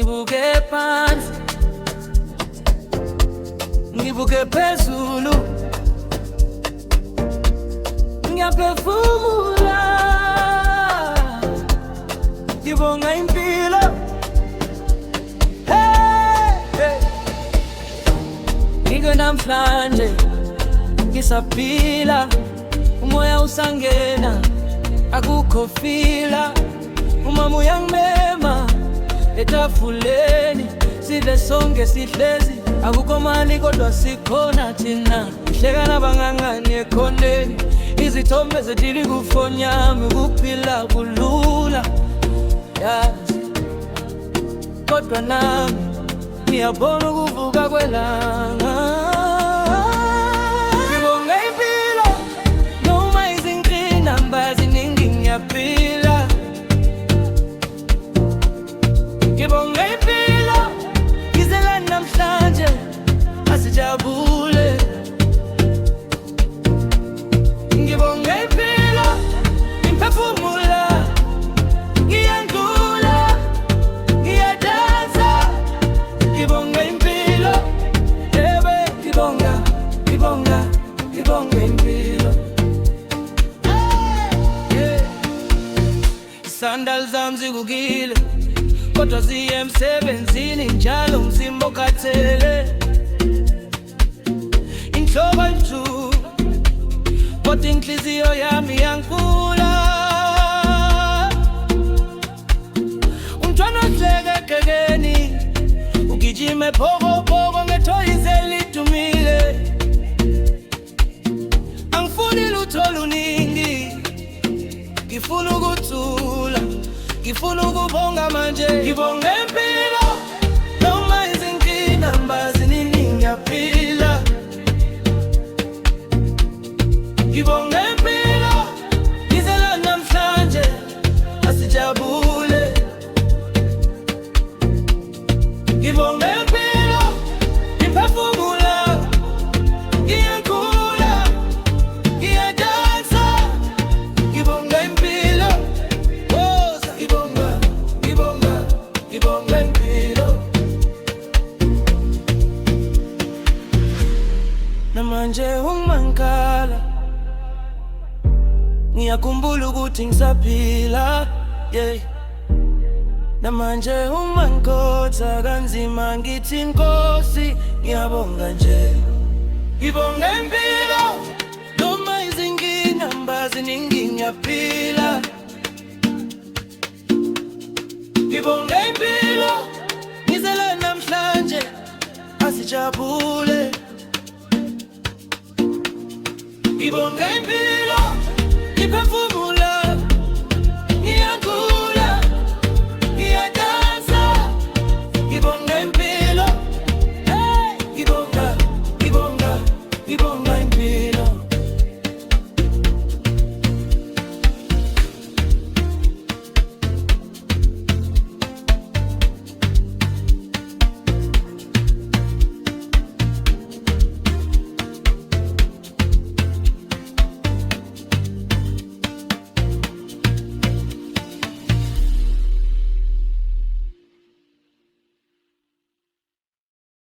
ngibuke phansi, ngibuke phezulu, ngiyaphefumula, ngibonga impilo. Hey, hey. Ngike namhlanje ngisaphila, umoya usangena, akukho fila. Umama uyangimema etafuleni, sidle sonke sihlezi, akukho mali kodwa sikhona thina. Hleka nabangangani ekhondeni, izithombe zedili kufoni yami, ukuphila kulula, yazi. Kodwa nami ngiyabona ukuvuka kwelanga. Ngibonga impilo, noma izingqinamba ziningi ngiyaphila. Ngibonga impilo, ngizela namhlanje asijabule. Ngibonga impilo, ngiphefumula, ngiyandlula, ngiyadansa. Ngibonga impilo, yebe ngibonga, ngibonga, ngibonga impilo. Isandal zami zigugile, kodwa ziye emsebenzini njalo umzimba ukhathele. Inhloko ibuhlungu, kodwa inhliziyo yami iyankula. Umntwana ohleka egekeni, ugijime phokopoko ngethoyize lidumile. Angifuni lutho luningi, ngifuna ukuthula, ngifuna ukubonga manje. Ngibonga impilo, noma izingqinamba ziningi ngiyaphila. Ngibonga impilo, ngizela namhlanje asijabule. Ngibonga impilo, ngiphefumula, ngiyakhula, ngiyadansa. Ngibonga impilo, woza ngibonga, ngibonga, ngibonga impilo. Namanje ungimangala, ngiyakhumbula ukuthi ngisaphila, yeah. Namanje uma ngikhotha kanzima ngithi Nkosi ngiyabonga nje. Ngibonga impilo, noma izingqinamba ziningi ngiyaphila. Ngibonga impilo, ngizela namhlanje asijabule. Ngibonga impilo, ngiphefumula, ngiyakhula, ngiyadansa. Ngibonga impilo, hey, ngibonga, ngibonga, ngibonga